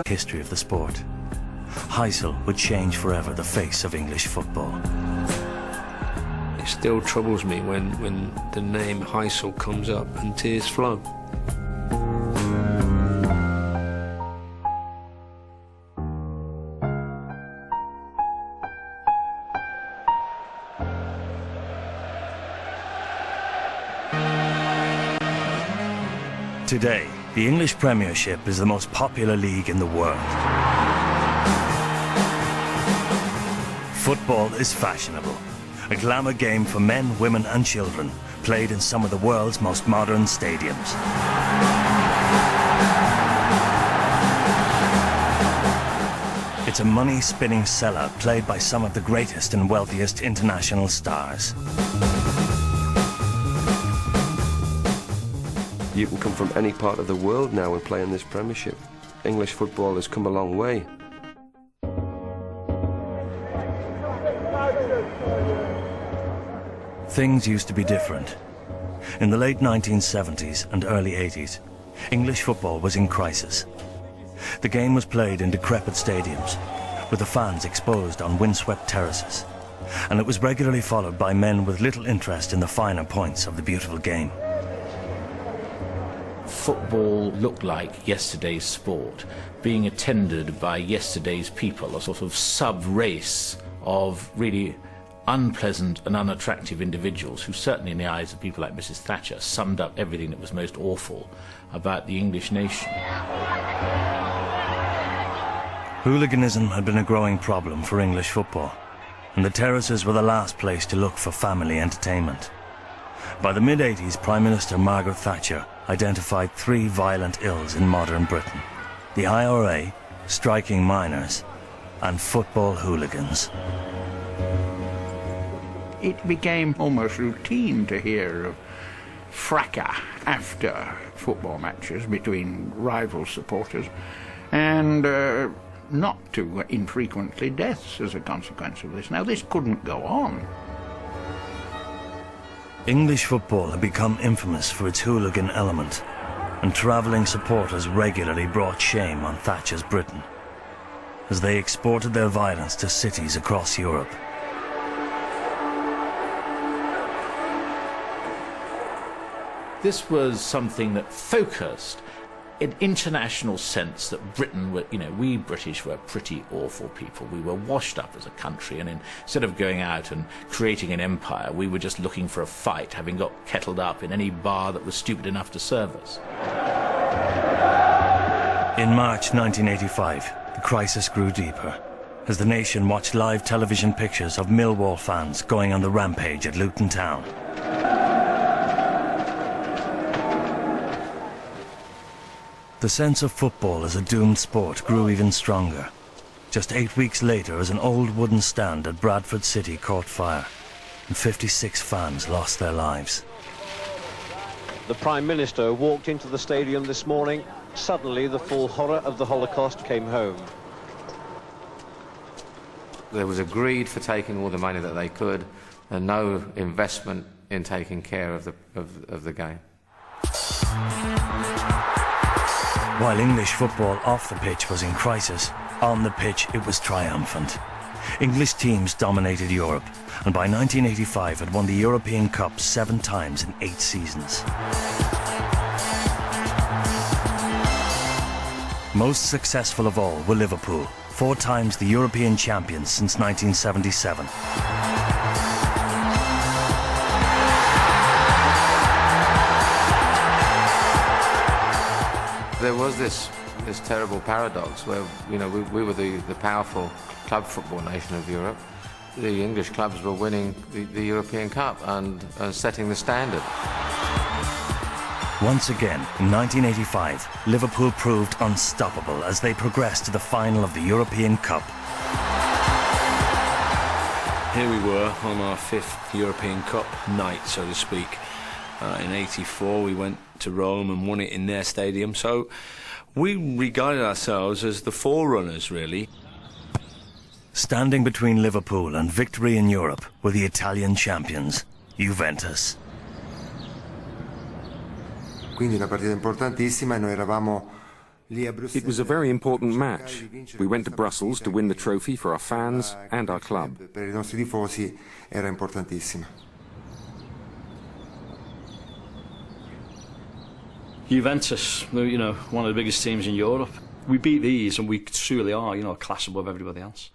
history of the sport. Heysel would change forever the face of English football. It still troubles me when the name Heysel comes up and tears flow. Today, the English Premiership is the most popular league in the world. Football is fashionable, a glamour game for men, women and children, played in some of the world's most modern stadiums. It's a money-spinning cellar played by some of the greatest and wealthiest international stars. You can come from any part of the world now and play in this Premiership. English football has come a long way. Things used to be different. In the late 1970s and early 80s, English football was in crisis. The game was played in decrepit stadiums, with the fans exposed on windswept terraces, and it was regularly followed by men with little interest in the finer points of the beautiful game. Football looked like yesterday's sport, being attended by yesterday's people, a sort of sub-race of really unpleasant and unattractive individuals who, certainly in the eyes of people like Mrs. Thatcher, summed up everything that was most awful about the English nation. Hooliganism had been a growing problem for English football, and the terraces were the last place to look for family entertainment. By the mid-80s, Prime Minister Margaret Thatcher identified three violent ills in modern Britain: the IRA, striking miners, and football hooligans. It became almost routine to hear of fracas after football matches between rival supporters, and not too infrequently deaths as a consequence of this. Now, this couldn't go on. English football had become infamous for its hooligan element, and travelling supporters regularly brought shame on Thatcher's Britain, as they exported their violence to cities across Europe. This was something that focused in international sense that Britain were, we British were pretty awful people. We were washed up as a country, and instead of going out and creating an empire, we were just looking for a fight, having got kettled up in any bar that was stupid enough to serve us. In March 1985, the crisis grew deeper, as the nation watched live television pictures of Millwall fans going on the rampage at Luton Town. The sense of football as a doomed sport grew even stronger. Just 8 weeks later, as an old wooden stand at Bradford City caught fire, and 56 fans lost their lives. The Prime Minister walked into the stadium this morning. Suddenly, the full horror of the Holocaust came home. There was a greed for taking all the money that they could, and no investment in taking care of the game. While English football off the pitch was in crisis, on the pitch it was triumphant. English teams dominated Europe, and by 1985 had won the European Cup 7 times in 8 seasons. Most successful of all were Liverpool, 4 times the European champions since 1977. There was this terrible paradox where, we were the powerful club football nation of Europe. The English clubs were winning the European Cup and setting the standard. Once again, in 1985, Liverpool proved unstoppable as they progressed to the final of the European Cup. Here we were on our 5th European Cup night, so to speak. In '84 we went to Rome and won it in their stadium, so we regarded ourselves as the forerunners, really. Standing between Liverpool and victory in Europe were the Italian champions, Juventus. Quindi una partita importantissima e noi eravamo It was a very important match. We went to Brussels to win the trophy for our fans and our club. Juventus, you know, one of the biggest teams in Europe. We beat these and we truly are, you know, a class above everybody else.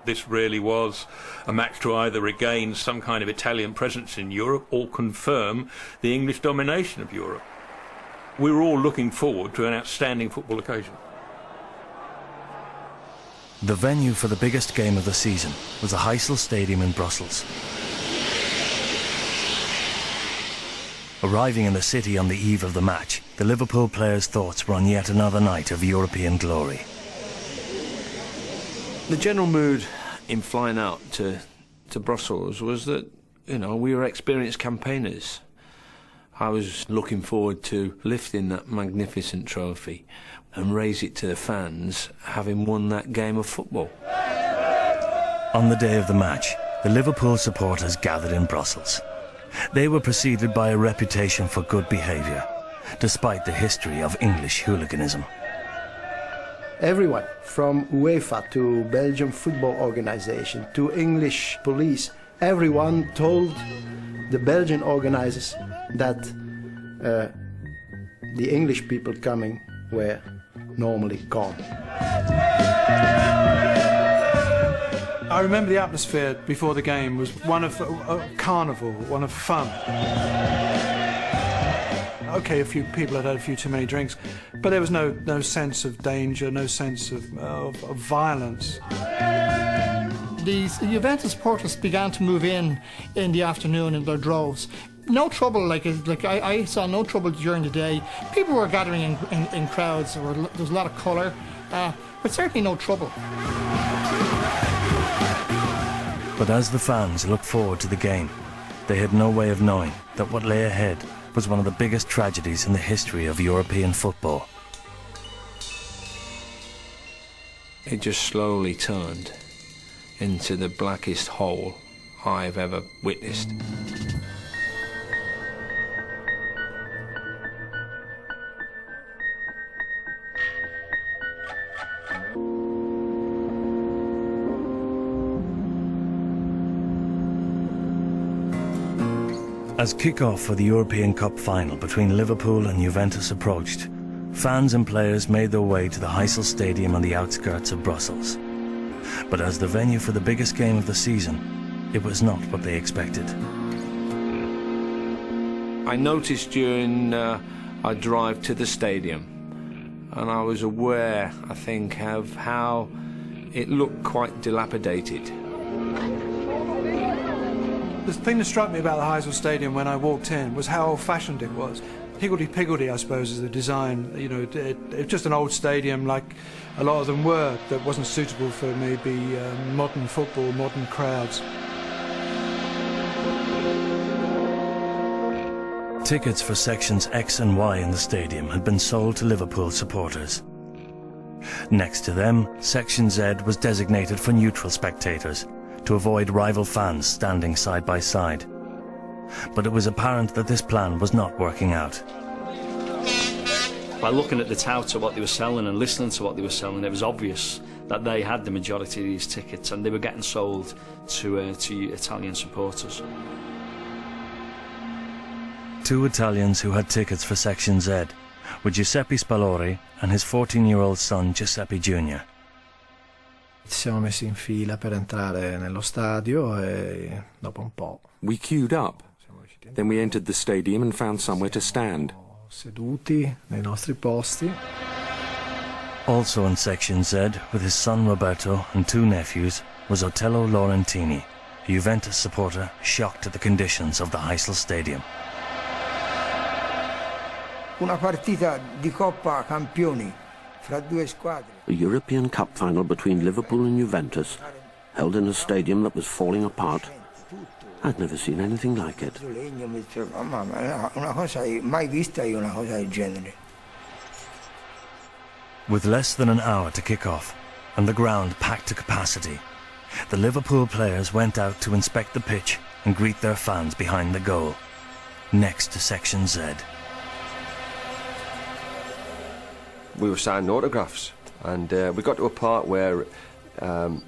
This really was a match to either regain some kind of Italian presence in Europe or confirm the English domination of Europe. We were all looking forward to an outstanding football occasion. The venue for the biggest game of the season was the Heysel Stadium in Brussels. Arriving in the city on the eve of the match, the Liverpool players' thoughts were on yet another night of European glory. The general mood in flying out to Brussels was that, you know, we were experienced campaigners. I was looking forward to lifting that magnificent trophy and raise it to the fans, having won that game of football. On the day of the match, the Liverpool supporters gathered in Brussels. They were preceded by a reputation for good behaviour, despite the history of English hooliganism. Everyone, from UEFA to Belgian football organization to English police, everyone told the Belgian organizers that the English people coming were normally gone. I remember the atmosphere before the game was one of carnival, one of fun. Okay, a few people had had a few too many drinks, but there was no sense of danger, no sense of violence. These Juventus supporters began to move in the afternoon in their droves. No trouble, like I saw no trouble during the day. People were gathering in crowds, there was a lot of colour, but certainly no trouble. But as the fans looked forward to the game, they had no way of knowing that what lay ahead was one of the biggest tragedies in the history of European football. It just slowly turned into the blackest hole I've ever witnessed. As kick-off for the European Cup final between Liverpool and Juventus approached, fans and players made their way to the Heysel Stadium on the outskirts of Brussels. But as the venue for the biggest game of the season, it was not what they expected. I noticed during our drive to the stadium, and I was aware, I think, of how it looked quite dilapidated. The thing that struck me about the Heysel Stadium when I walked in was how old-fashioned it was. Higgledy-piggledy, I suppose, is the design. You know, it's just an old stadium, like a lot of them were, that wasn't suitable for maybe modern football, modern crowds. Tickets for sections X and Y in the stadium had been sold to Liverpool supporters. Next to them, section Z was designated for neutral spectators, to avoid rival fans standing side by side. But it was apparent that this plan was not working out. By looking at the touts of what they were selling and listening to what they were selling, it was obvious that they had the majority of these tickets and they were getting sold to Italian supporters. Two Italians who had tickets for section Z were Giuseppe Spalori and his 14-year-old son Giuseppe Jr. Siamo messi in fila per entrare nello stadio e dopo un po'. We queued up. Then we entered the stadium and found somewhere to stand. Seduti nei nostri posti. Also in section Z, with his son Roberto and two nephews, was Otello Laurentini, a Juventus supporter shocked at the conditions of the Heysel Stadium. Una partita di Coppa Campioni fra due squadre. A European Cup final between Liverpool and Juventus, held in a stadium that was falling apart. I'd never seen anything like it. With less than an hour to kick off, and the ground packed to capacity, the Liverpool players went out to inspect the pitch and greet their fans behind the goal, next to section Z. we were signing autographs, and we got to a part where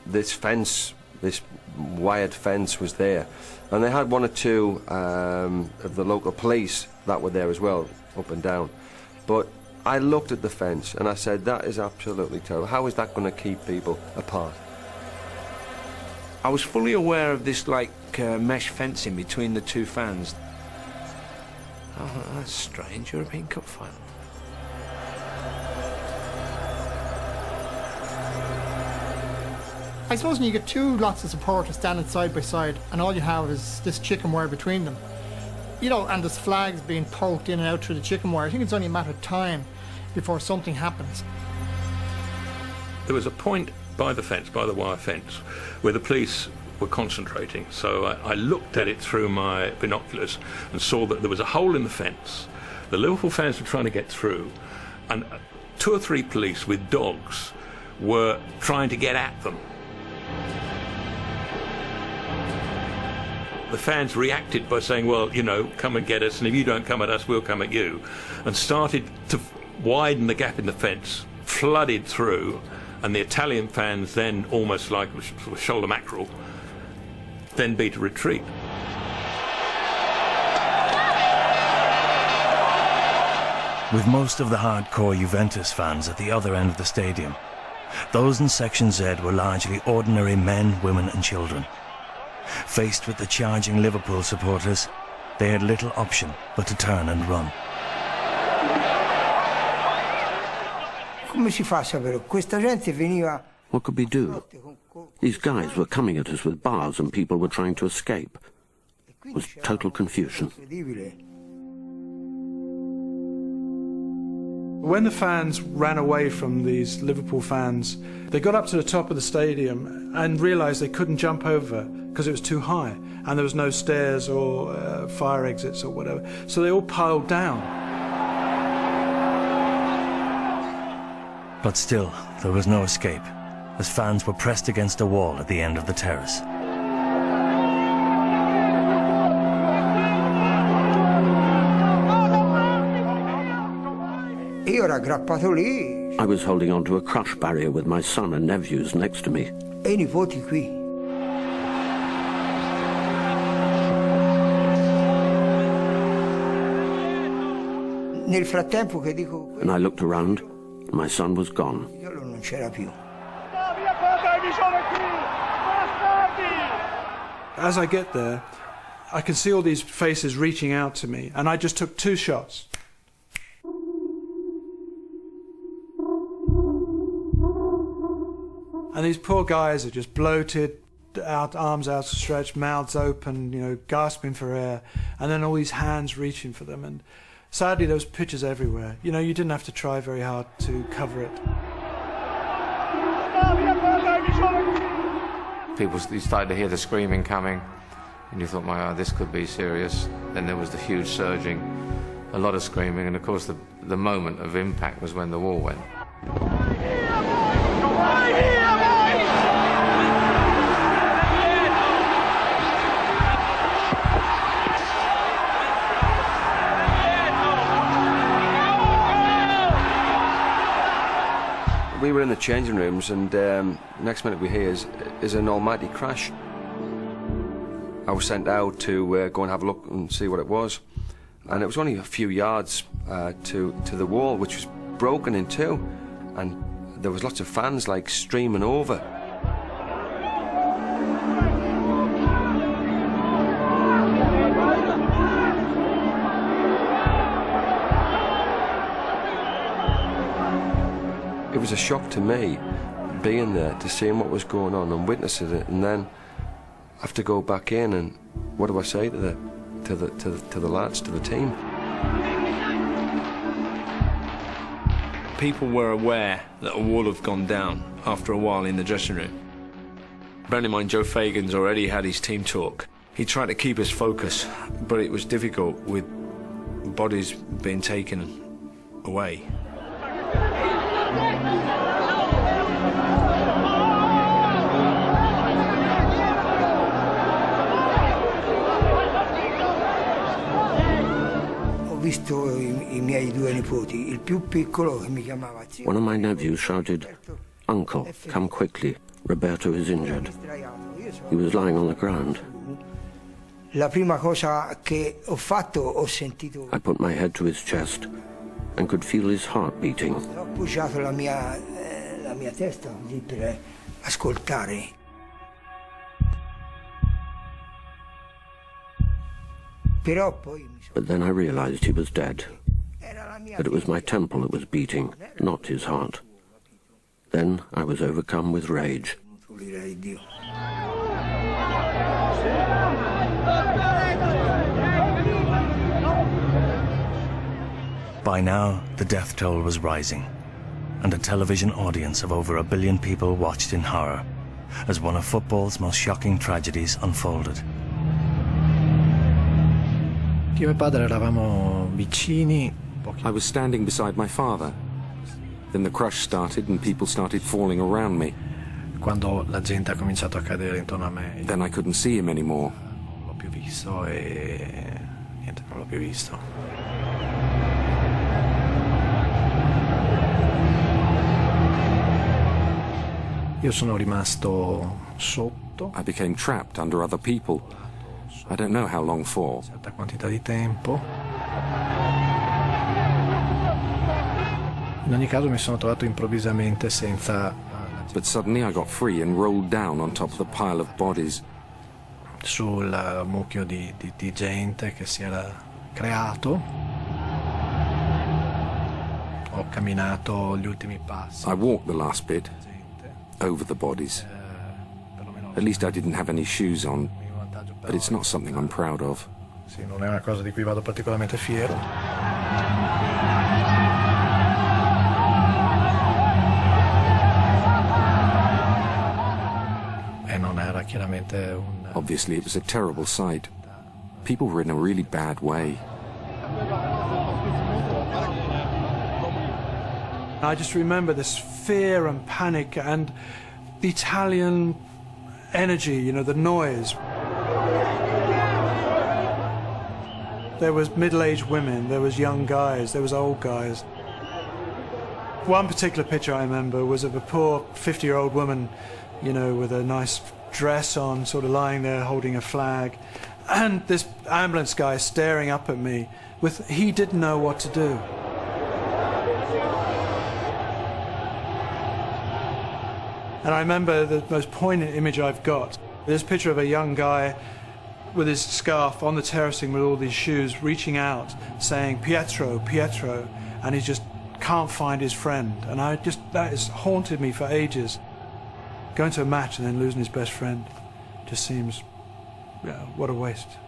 this fence, this wired fence was there, and they had one or two of the local police that were there as well, up and down. But I looked at the fence and I said, that is absolutely terrible. How is that going to keep people apart? I was fully aware of this mesh fencing between the two fans. Oh, that's strange. European Cup final. I suppose when you get two lots of supporters standing side by side and all you have is this chicken wire between them, you know, and there's flags being poked in and out through the chicken wire, I think it's only a matter of time before something happens. There was a point by the fence, by the wire fence, where the police were concentrating. So I looked at it through my binoculars and saw that there was a hole in the fence. The Liverpool fans were trying to get through, and 2 or 3 police with dogs were trying to get at them. The fans reacted by saying, well, you know, come and get us, and if you don't come at us, we'll come at you, and started to widen the gap in the fence, flooded through, and the Italian fans then, almost like sort of shoulder mackerel, then beat a retreat. With most of the hardcore Juventus fans at the other end of the stadium, those in Section Z were largely ordinary men, women and children. Faced with the charging Liverpool supporters, they had little option but to turn and run. What could we do? These guys were coming at us with bars and people were trying to escape. It was total confusion. When the fans ran away from these Liverpool fans, they got up to the top of the stadium and realised they couldn't jump over because it was too high and there was no stairs or fire exits or whatever. So they all piled down. But still, there was no escape, as fans were pressed against a wall at the end of the terrace. I was holding on to a crush barrier with my son and nephews next to me. And I looked around, and my son was gone. As I get there, I can see all these faces reaching out to me, and I just took 2 shots. And these poor guys are just bloated, arms outstretched, mouths open, you know, gasping for air, and then all these hands reaching for them. And sadly, there was pictures everywhere. You know, you didn't have to try very hard to cover it. You started to hear the screaming coming, and you thought, my God, this could be serious. Then there was the huge surging, a lot of screaming, and of course the moment of impact was when the wall went. We were in the changing rooms, and next minute we hear is an almighty crash. I was sent out to go and have a look and see what it was, and it was only a few yards to the wall, which was broken in two, and there was lots of fans like streaming over. It was a shock to me, being there, to seeing what was going on and witnessing it, and then I have to go back in, and what do I say to the lads, to the team? People were aware that a wall had gone down after a while in the dressing room. Bearing in mind, Joe Fagan's already had his team talk. He tried to keep us focused, but it was difficult with bodies being taken away. nipoti, il più piccolo che mi chiamava zio. One of my nephews shouted, "Uncle, come quickly. Roberto is injured." He was lying on the ground. La prima cosa che ho fatto, ho sentito. I put my head to his chest and could feel his heart beating. Ho appoggiato la mia testa così per ascoltare. But then I realized he was dead, that it was my temple that was beating, not his heart. Then I was overcome with rage. By now, the death toll was rising, and a television audience of over 1 billion people watched in horror as one of football's most shocking tragedies unfolded. Io e mio padre eravamo vicini. I was standing beside my father. Then the crush started and people started falling around me. Quando la gente ha cominciato a cadere intorno a me. Then I couldn't see him anymore. Non l'ho più visto e niente, non l'ho più visto. Io sono rimasto sotto. I became trapped under other people. I don't know how long for. Una certa quantità di tempo. In ogni caso mi sono trovato improvvisamente senza. But suddenly I got free and rolled down on top of the pile of bodies. Sul mucchio di gente che si era creato. Ho camminato gli ultimi passi. I walked the last bit over the bodies. At least I didn't have any shoes on, but it's not something I'm proud of. Sì, non è una cosa di cui vado particolarmente fiero. E non era chiaramente un. Obviously, it was a terrible sight. People were in a really bad way. I just remember this fear and panic and the Italian energy, you know, the noise. There was middle-aged women, there was young guys, there was old guys. One particular picture I remember was of a poor 50-year-old woman, you know, with a nice dress on, sort of lying there holding a flag, and this ambulance guy staring up at me with, he didn't know what to do. And I remember the most poignant image I've got. There's a picture of a young guy with his scarf on the terracing with all these shoes, reaching out, saying, "Pietro, Pietro," and he just can't find his friend. And that has haunted me for ages. Going to a match and then losing his best friend just seems, yeah, what a waste.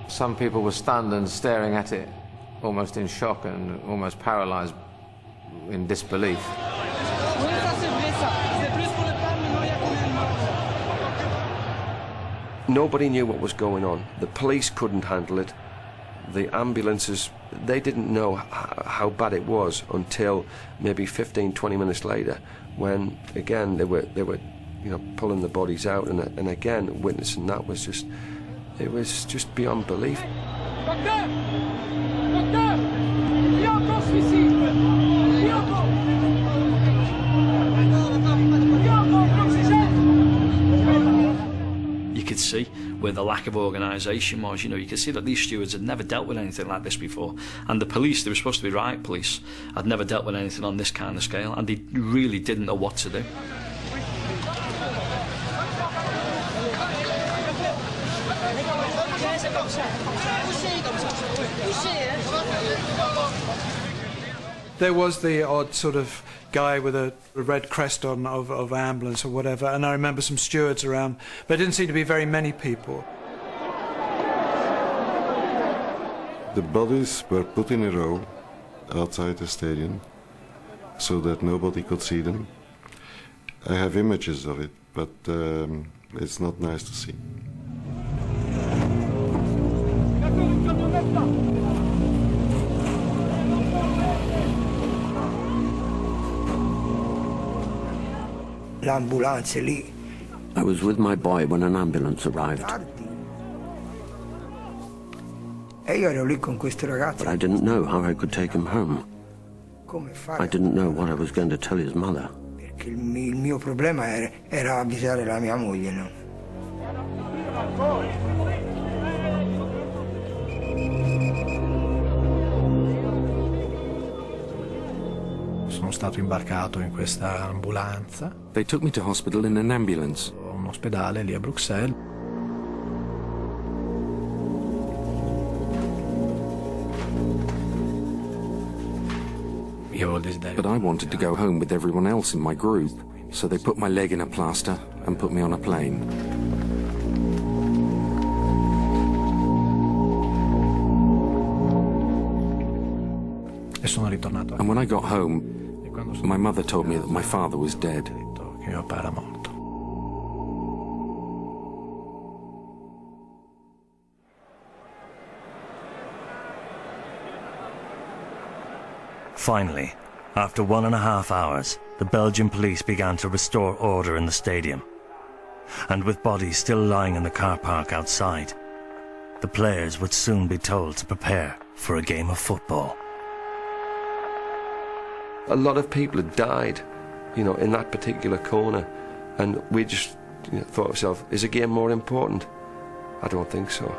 Some people were stunned and staring at it, almost in shock and almost paralyzed in disbelief. Nobody knew what was going on. The police couldn't handle it. The ambulances, they didn't know how bad it was until maybe 15, 20 minutes later, when again they were you know, pulling the bodies out, and again witnessing that was just. It was just beyond belief. You could see where the lack of organisation was. You know, you could see that these stewards had never dealt with anything like this before, and the police, they were supposed to be riot police, had never dealt with anything on this kind of scale, and they really didn't know what to do. There was the odd sort of guy with a red crest on of ambulance or whatever, and I remember some stewards around, but there didn't seem to be very many people. The bodies were put in a row outside the stadium so that nobody could see them. I have images of it, but it's not nice to see. ambulanze lì. I was with my boy when an ambulance arrived. E io ero lì con questo ragazzo. But I didn't know how I could take him home. Come fare? I didn't know what I was going to tell his mother. Perché il mio problema era avvisare la mia moglie, no? Sono stato imbarcato in questa ambulanza. They took me to hospital in an ambulance. Un ospedale lì a Bruxelles. But I wanted to go home with everyone else in my group, so they put my leg in a plaster and put me on a plane. E sono ritornato. And when I got home, my mother told me that my father was dead. Che mio papà era morto. Finally, after 1.5 hours, the Belgian police began to restore order in the stadium. And with bodies still lying in the car park outside, the players would soon be told to prepare for a game of football. A lot of people had died, you know, in that particular corner, and we just thought to ourselves, is a game more important? I don't think so.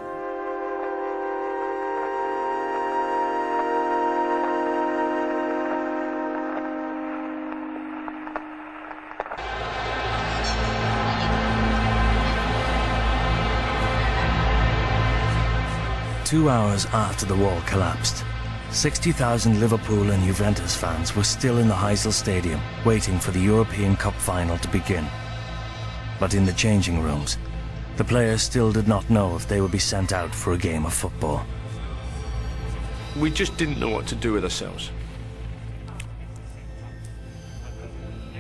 Two hours after the wall collapsed, 60,000 Liverpool and Juventus fans were still in the Heysel Stadium, waiting for the European Cup final to begin. But in the changing rooms, the players still did not know if they would be sent out for a game of football. We just didn't know what to do with ourselves.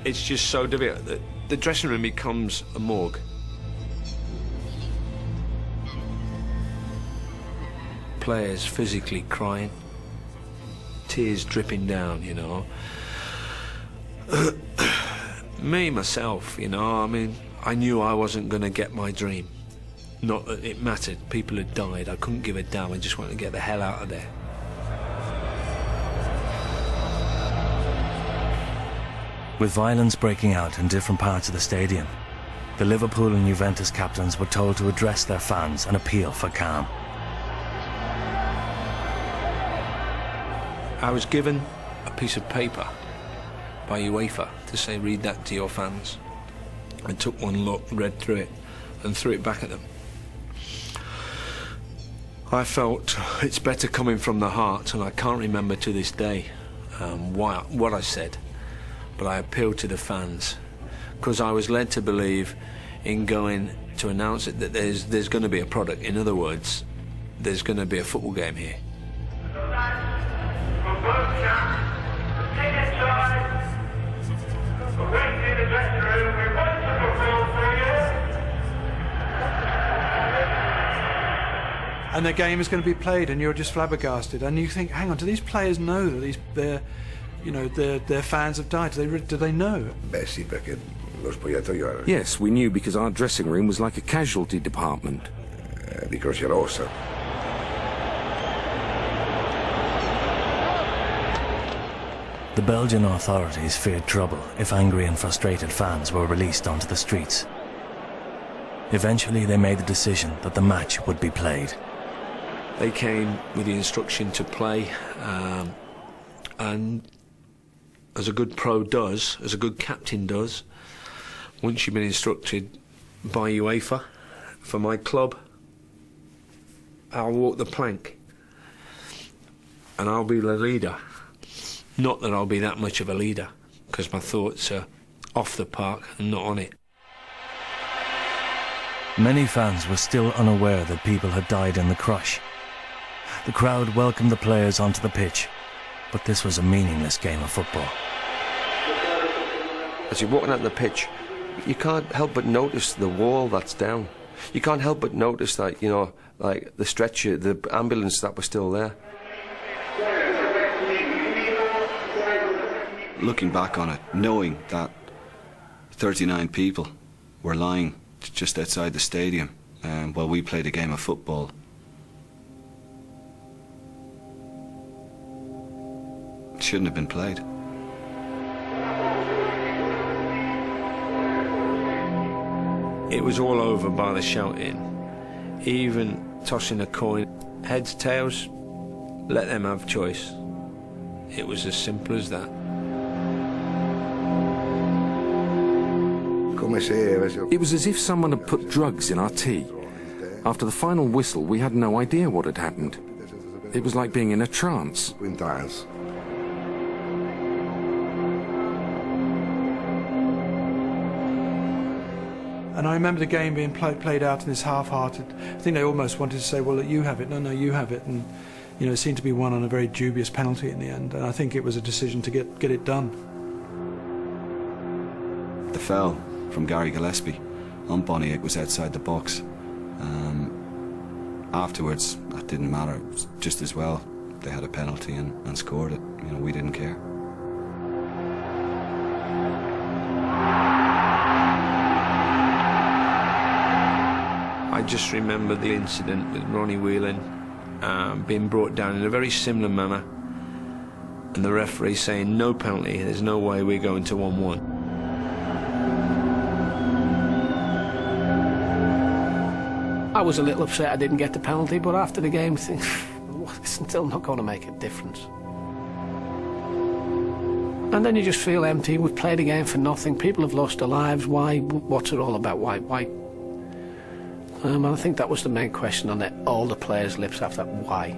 It's just so difficult. The dressing room becomes a morgue. Players physically crying, tears dripping down, you know. Me, myself, you know, I mean, I knew I wasn't going to get my dream. Not that it mattered. People had died. I couldn't give a damn. I just wanted to get the hell out of there. With violence breaking out in different parts of the stadium, the Liverpool and Juventus captains were told to address their fans and appeal for calm. I was given a piece of paper by UEFA to say, read that to your fans. I took one look, read through it, and threw it back at them. I felt it's better coming from the heart, and I can't remember to this day what I said, but I appealed to the fans, because I was led to believe in going to announce it that there's going to be a product. In other words, there's going to be a football game here. And the game is going to be played, and you're just flabbergasted, and you think, hang on, do these players know that their fans have died? Do they know? Yes, we knew, because our dressing room was like a casualty department. Di Croce Rossa. The Belgian authorities feared trouble if angry and frustrated fans were released onto the streets. Eventually, they made the decision that the match would be played. They came with the instruction to play, and as a good pro does, as a good captain does, once you've been instructed by UEFA, for my club, I'll walk the plank, and I'll be the leader. Not that I'll be that much of a leader, because my thoughts are off the park and not on it. Many fans were still unaware that people had died in the crush. The crowd welcomed the players onto the pitch, but this was a meaningless game of football. As you're walking out on the pitch, you can't help but notice the wall that's down. You can't help but notice that, you know, like the stretcher, the ambulance that was still there. Looking back on it, knowing that 39 people were lying just outside the stadium while we played a game of football. It shouldn't have been played. It was all over by the shouting, even tossing a coin. Heads, tails, let them have choice. It was as simple as that. It was as if someone had put drugs in our tea. After the final whistle, we had no idea what had happened. It was like being in a trance. And I remember the game being played out in this half-hearted. I think they almost wanted to say, well, you have it. No, you have it. And, you know, it seemed to be won on a very dubious penalty in the end. And I think it was a decision to get it done. The foul from Gary Gillespie on Boniek was outside the box. Afterwards, that didn't matter. It was just as well they had a penalty and scored it. You know, we didn't care. I just remember the incident with Ronnie Whelan being brought down in a very similar manner, and the referee saying no penalty, there's no way we're going to 1-1. I was a little upset I didn't get the penalty, but after the game I think, it's still not going to make a difference. And then you just feel empty. We've played a game for nothing. People have lost their lives. Why? What's it all about? Why? I think that was the main question on all the players' lips after that. Why?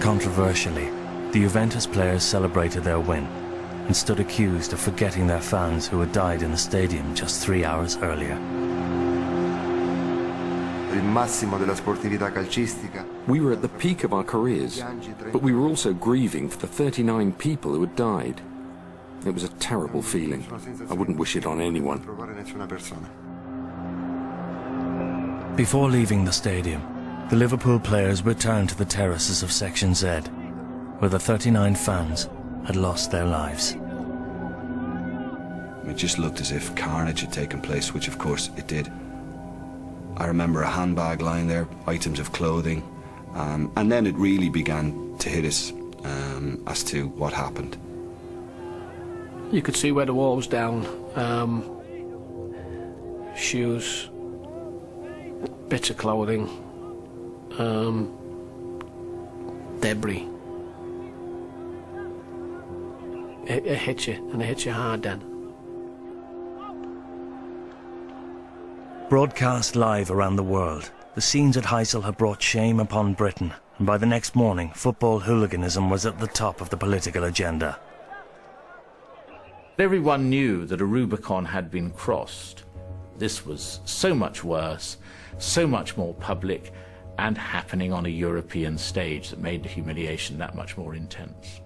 Controversially, the Juventus players celebrated their win and stood accused of forgetting their fans who had died in the stadium just 3 hours earlier. We were at the peak of our careers, but we were also grieving for the 39 people who had died. It was a terrible feeling. I wouldn't wish it on anyone. Before leaving the stadium, the Liverpool players returned to the terraces of Section Z, where the 39 fans had lost their lives. It just looked as if carnage had taken place, which of course it did. I remember a handbag lying there, items of clothing, and then it really began to hit us as to what happened. You could see where the wall was down. Shoes, bits of clothing, debris. It hit you, and it hit you hard then. Broadcast live around the world, the scenes at Heysel had brought shame upon Britain, and by the next morning, football hooliganism was at the top of the political agenda. Everyone knew that a Rubicon had been crossed. This was so much worse, so much more public, and happening on a European stage that made the humiliation that much more intense.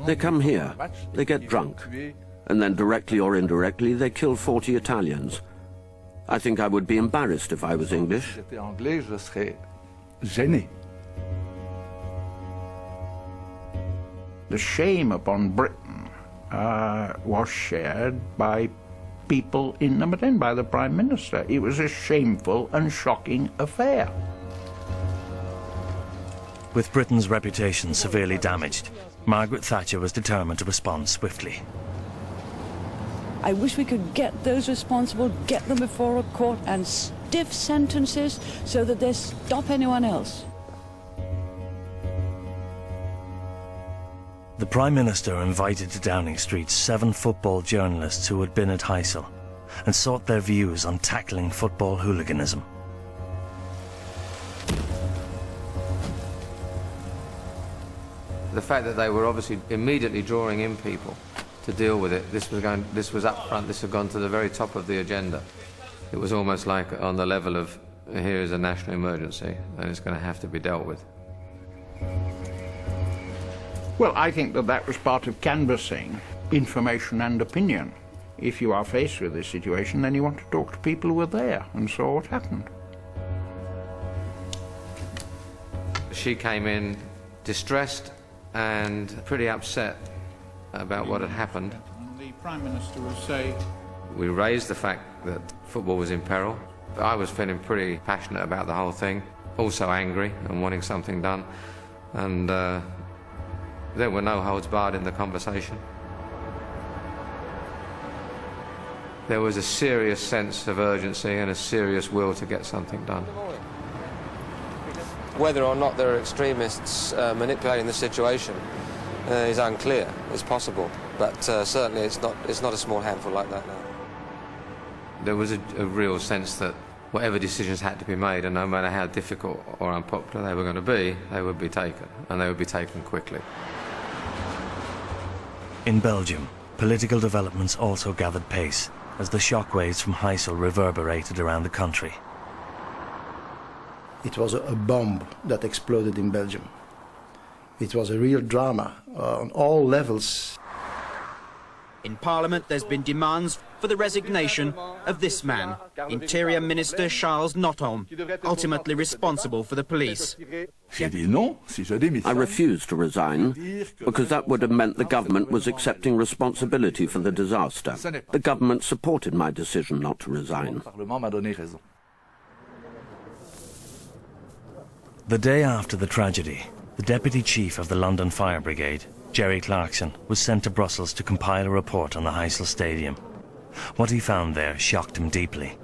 They come here, they get drunk, and then directly or indirectly they kill 40 Italians. I think I would be embarrassed if I was English. The shame upon Britain was shared by people in number 10, by the Prime Minister. It was a shameful and shocking affair. With Britain's reputation severely damaged, Margaret Thatcher was determined to respond swiftly. I wish we could get those responsible, get them before a court, and stiff sentences so that they stop anyone else. The Prime Minister invited to Downing Street 7 football journalists who had been at Heysel and sought their views on tackling football hooliganism. The fact that they were obviously immediately drawing in people to deal with it, this was up front, this had gone to the very top of the agenda. It was almost like on the level of, here is a national emergency, and it's going to have to be dealt with. Well, I think that was part of canvassing information and opinion. If you are faced with this situation, then you want to talk to people who were there and saw what happened. she came in distressed and pretty upset about what had happened. The Prime Minister will say... We raised the fact that football was in peril. I was feeling pretty passionate about the whole thing, also angry and wanting something done. And there were no holds barred in the conversation. There was a serious sense of urgency and a serious will to get something done. Whether or not there are extremists manipulating the situation is unclear. It's possible, but certainly it's not a small handful like that now. There was a real sense that whatever decisions had to be made, and no matter how difficult or unpopular they were going to be, they would be taken, and they would be taken quickly. In Belgium, political developments also gathered pace as the shockwaves from Heysel reverberated around the country. It was a bomb that exploded in Belgium. It was a real drama on all levels. In Parliament, there's been demands for the resignation of this man, Interior Minister Charles Nothomb, ultimately responsible for the police. I refused to resign because that would have meant the government was accepting responsibility for the disaster. The government supported my decision not to resign. The day after the tragedy, the Deputy Chief of the London Fire Brigade, Jerry Clarkson, was sent to Brussels to compile a report on the Heysel Stadium. What he found there shocked him deeply.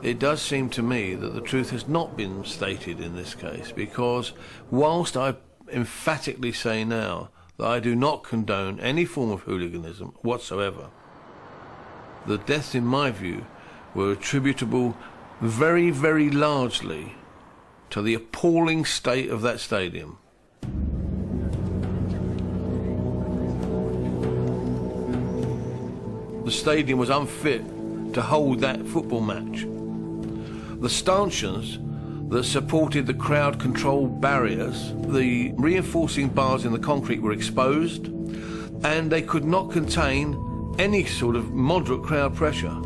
It does seem to me that the truth has not been stated in this case, because whilst I emphatically say now that I do not condone any form of hooliganism whatsoever, the deaths, in my view, were attributable very, very largely to the appalling state of that stadium. The stadium was unfit to hold that football match. The stanchions that supported the crowd control barriers, the reinforcing bars in the concrete were exposed, and they could not contain any sort of moderate crowd pressure.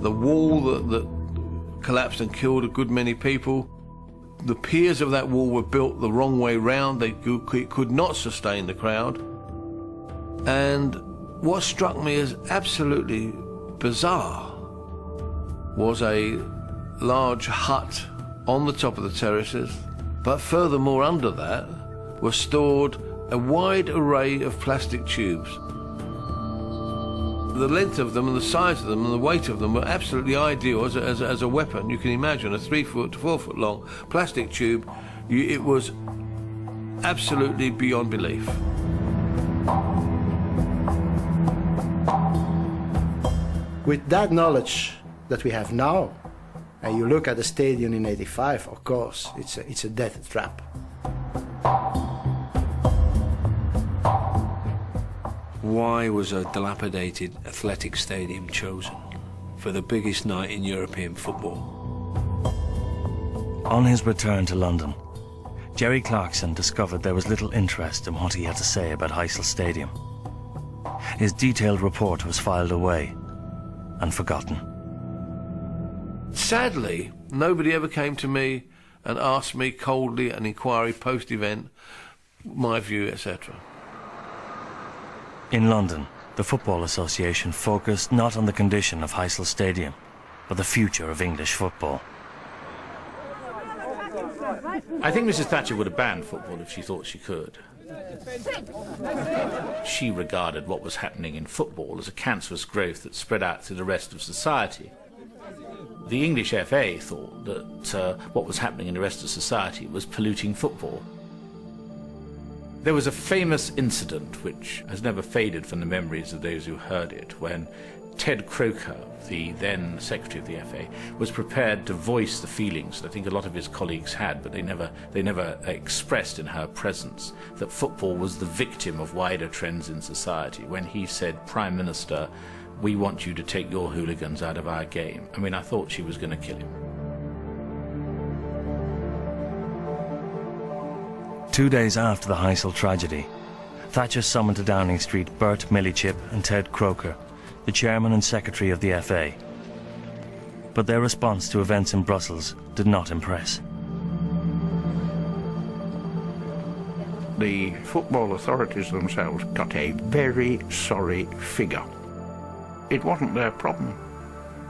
The wall that collapsed and killed a good many people, the piers of that wall were built the wrong way round. They could not sustain the crowd. And what struck me as absolutely bizarre was a large hut on the top of the terraces, but furthermore under that were stored a wide array of plastic tubes. The length of them and the size of them and the weight of them were absolutely ideal as a weapon. You can imagine a 3 foot to 4 foot long plastic tube. It was absolutely beyond belief. With that knowledge that we have now, and you look at the stadium in '85, of course, it's a death trap. Why was a dilapidated athletic stadium chosen for the biggest night in European football? On his return to London, Jerry Clarkson discovered there was little interest in what he had to say about Heysel Stadium. His detailed report was filed away and forgotten. Sadly, nobody ever came to me and asked me coldly an inquiry post-event, my view, etc. In London, the Football Association focused not on the condition of Heysel Stadium, but the future of English football. I think Mrs. Thatcher would have banned football if she thought she could. She regarded what was happening in football as a cancerous growth that spread out to the rest of society. The English FA thought that what was happening in the rest of society was polluting football. There was a famous incident which has never faded from the memories of those who heard it, when Ted Croker, the then Secretary of the FA, was prepared to voice the feelings that I think a lot of his colleagues had, but they never expressed in her presence, that football was the victim of wider trends in society, when he said, "Prime Minister, we want you to take your hooligans out of our game." I mean, I thought she was going to kill him. 2 days after the Heysel tragedy, Thatcher summoned to Downing Street Bert Millichip and Ted Croker, the chairman and secretary of the FA. But their response to events in Brussels did not impress. the football authorities themselves got a very sorry figure. It wasn't their problem.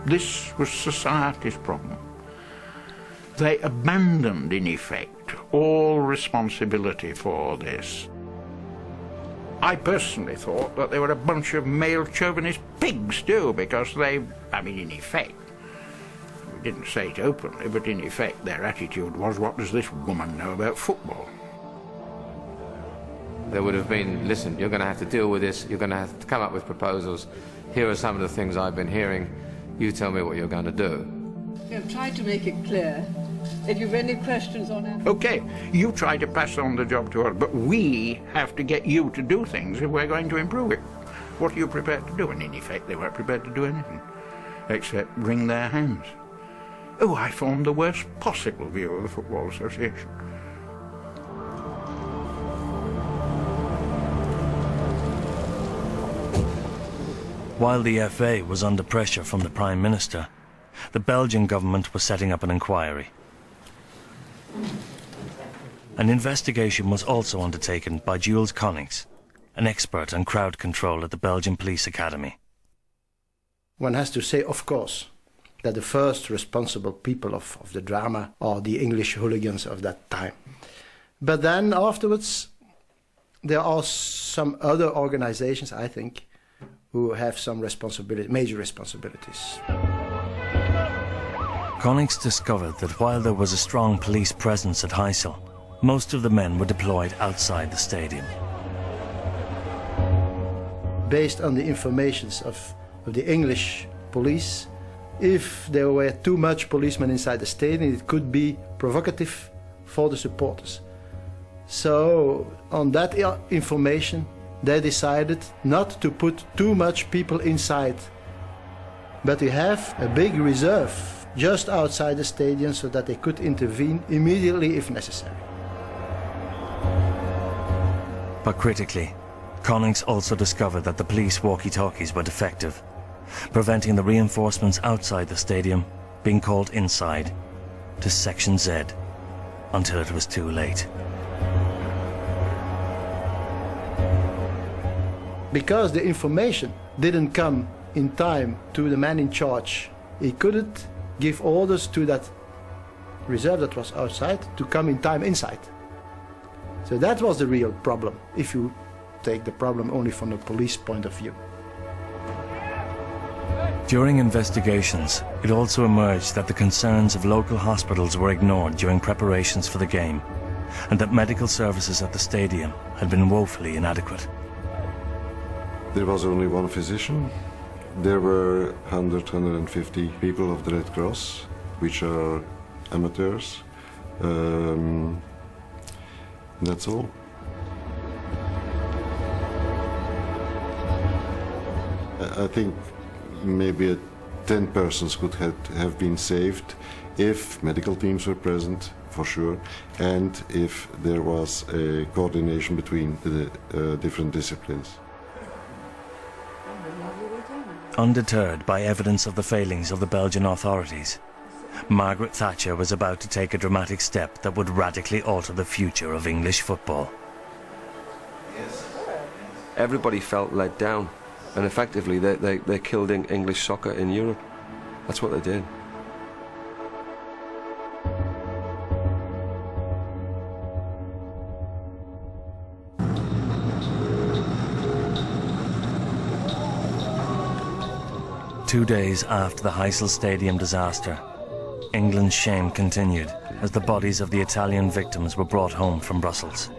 This was society's problem. They abandoned, in effect, all responsibility for this. I personally thought that they were a bunch of male chauvinist pigs too, because they, I mean, in effect, we didn't say it openly, but in effect their attitude was, what does this woman know about football? There would have been, listen, you're going to have to deal with this, you're going to have to come up with proposals. Here are some of the things I've been hearing. You tell me what you're going to do. I've tried to make it clear. If you've any questions on it... Okay, you try to pass on the job to her, but we have to get you to do things if we're going to improve it. What are you prepared to do? And in effect, they weren't prepared to do anything, except wring their hands. Oh, I formed the worst possible view of the Football Association. While the FA was under pressure from the Prime Minister, the Belgian government was setting up an inquiry. An investigation was also undertaken by Jules Konings, an expert on crowd control at the Belgian Police Academy. One has to say, of course, that the first responsible people of the drama are the English hooligans of that time. But then afterwards, there are some other organizations, I think, who have some responsibility, major responsibilities. Konings discovered that while there was a strong police presence at Heysel, most of the men were deployed outside the stadium. Based on the information of the English police, if there were too much policemen inside the stadium, it could be provocative for the supporters. So, on that information, they decided not to put too much people inside, but to have a big reserve just outside the stadium so that they could intervene immediately if necessary. But critically, Konings also discovered that the police walkie-talkies were defective, preventing the reinforcements outside the stadium being called inside to Section Z until it was too late. Because the information didn't come in time to the man in charge, he couldn't give orders to that reserve that was outside to come in time inside. So that was the real problem, if you take the problem only from the police point of view. During investigations, it also emerged that the concerns of local hospitals were ignored during preparations for the game, and that medical services at the stadium had been woefully inadequate. There was only one physician. There were 150 people of the Red Cross, which are amateurs. That's all. I think maybe 10 persons could have been saved if medical teams were present, for sure, and if there was a coordination between the different disciplines. Undeterred by evidence of the failings of the Belgian authorities, Margaret Thatcher was about to take a dramatic step that would radically alter the future of English football. Everybody felt let down, and effectively they killed English soccer in Europe. That's what they did. Two days after the Heysel Stadium disaster, England's shame continued as the bodies of the Italian victims were brought home from Brussels.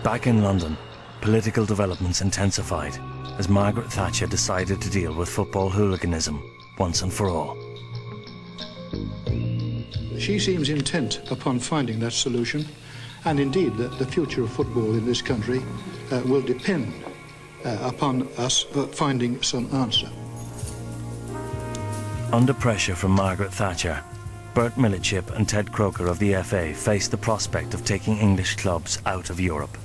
Back in London, political developments intensified as Margaret Thatcher decided to deal with football hooliganism once and for all. She seems intent upon finding that solution, and indeed the future of football in this country will depend upon us finding some answer. Under pressure from Margaret Thatcher, Bert Millichip and Ted Croker of the FA faced the prospect of taking English clubs out of Europe.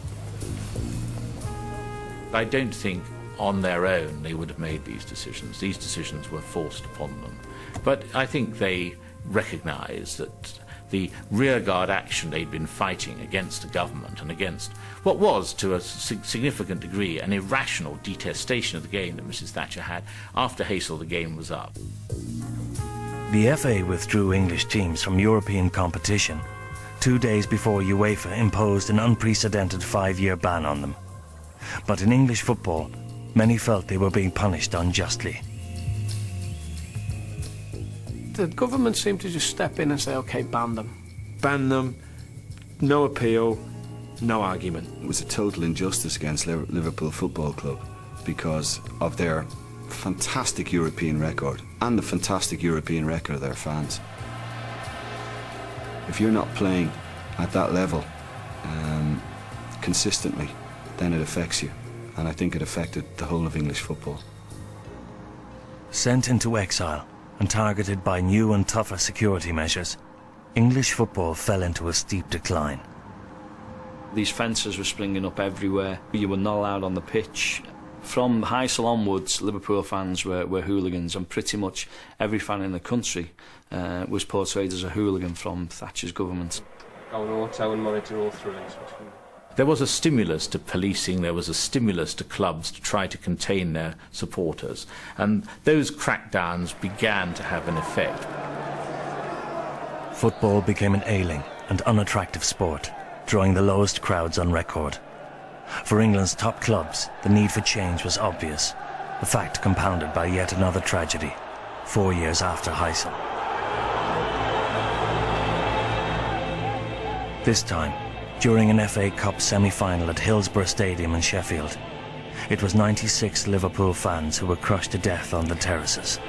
I don't think on their own they would have made these decisions. These decisions were forced upon them. But I think they recognised that the rearguard action they'd been fighting against the government and against what was, to a significant degree, an irrational detestation of the game that Mrs. Thatcher had. After Heysel, the game was up. The FA withdrew English teams from European competition 2 days before UEFA imposed an unprecedented 5-year ban on them. But in English football, many felt they were being punished unjustly. The government seemed to just step in and say, OK, ban them. Ban them, no appeal, no argument. It was a total injustice against Liverpool Football Club because of their fantastic European record and the fantastic European record of their fans. If you're not playing at that level consistently, then it affects you, and I think it affected the whole of English football. Sent into exile and targeted by new and tougher security measures, English football fell into a steep decline. These fences were springing up everywhere. You were not allowed on the pitch. From Heysel onwards, Liverpool fans were hooligans, and pretty much every fan in the country was portrayed as a hooligan from Thatcher's government. Go on auto and monitor all through it. There was a stimulus to policing, there was a stimulus to clubs to try to contain their supporters, and those crackdowns began to have an effect. Football became an ailing and unattractive sport, drawing the lowest crowds on record. For England's top clubs, the need for change was obvious, a fact compounded by yet another tragedy, 4 years after Heysel. This time, during an FA Cup semi-final at Hillsborough Stadium in Sheffield, it was 96 Liverpool fans who were crushed to death on the terraces.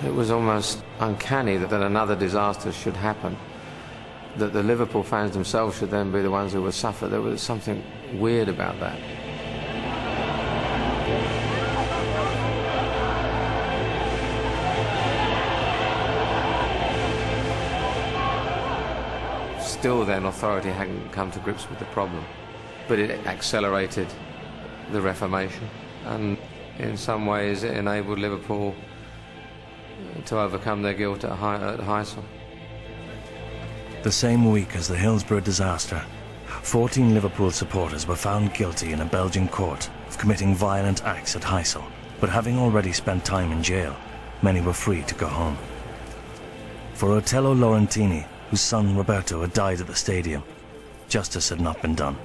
It was almost uncanny that another disaster should happen, that the Liverpool fans themselves should then be the ones who would suffer. There was something weird about that. Still then, authority hadn't come to grips with the problem, but it accelerated the Reformation, and in some ways it enabled Liverpool to overcome their guilt at Heysel. The same week as the Hillsborough disaster, 14 Liverpool supporters were found guilty in a Belgian court of committing violent acts at Heysel, but having already spent time in jail, many were free to go home. For Otello Laurentini, whose son Roberto had died at the stadium, justice had not been done.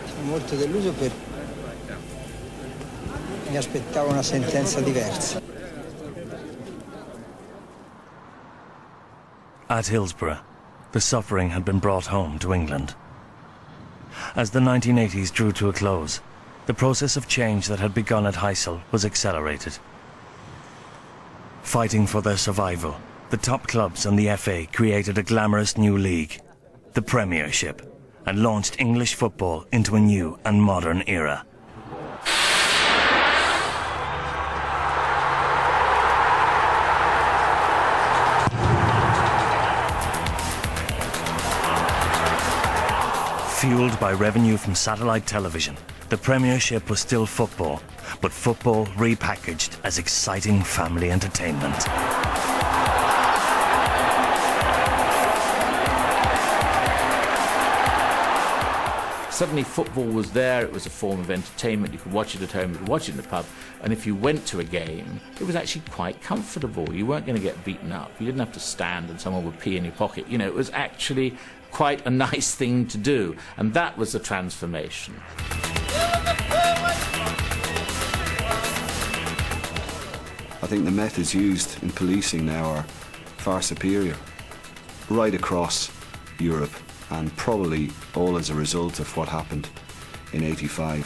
Sono molto deluso per mi aspettavo una sentenza diversa. At Hillsborough, the suffering had been brought home to England. As the 1980s drew to a close, the process of change that had begun at Heysel was accelerated. Fighting for their survival, the top clubs and the FA created a glamorous new league, the Premiership, and launched English football into a new and modern era. Fueled by revenue from satellite television, the Premiership was still football, but football repackaged as exciting family entertainment. Suddenly football was there, it was a form of entertainment, you could watch it at home, you could watch it in the pub, and if you went to a game, it was actually quite comfortable. You weren't going to get beaten up, you didn't have to stand and someone would pee in your pocket. You know, it was actually quite a nice thing to do, and that was the transformation. I think the methods used in policing now are far superior, right across Europe, and probably all as a result of what happened in '85.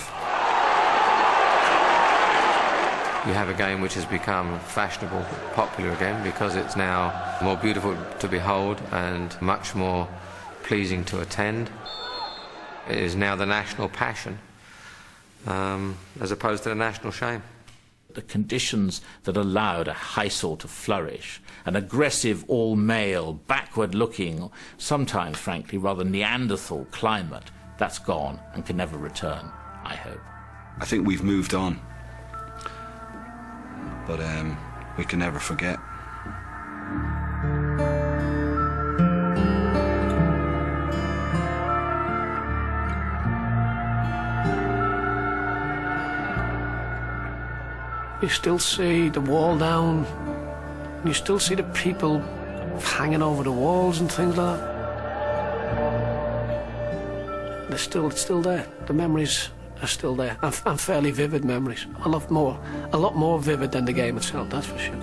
You have a game which has become fashionable, popular again, because it's now more beautiful to behold and much more pleasing to attend. It is now the national passion, as opposed to the national shame. the conditions that allowed a Heysel to flourish, an aggressive, all-male, backward-looking, sometimes, frankly, rather Neanderthal climate, that's gone and can never return, I hope. I think we've moved on, but we can never forget. You still see the wall down, you still see the people hanging over the walls and things like that. It's still there. The memories are still there, and fairly vivid memories. A lot more vivid than the game itself, that's for sure.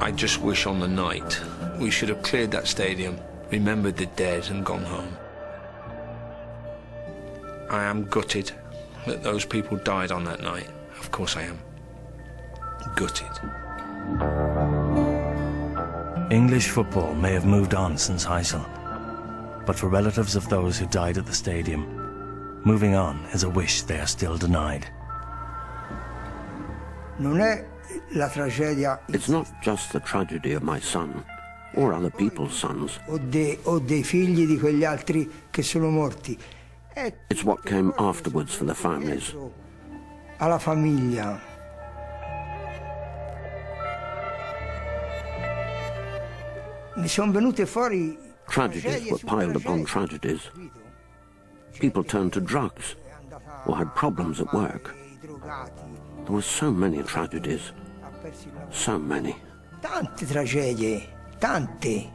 I just wish on the night we should have cleared that stadium, remembered the dead and gone home. I am gutted that those people died on that night. Of course I am. Gutted. English football may have moved on since Heysel, but for relatives of those who died at the stadium, moving on is a wish they are still denied. It's not just the tragedy of my son, or other people's sons. It's what came afterwards for the families. Tragedies were piled upon tragedies. People turned to drugs or had problems at work. There were so many tragedies. So many. Tante tragedie, tante.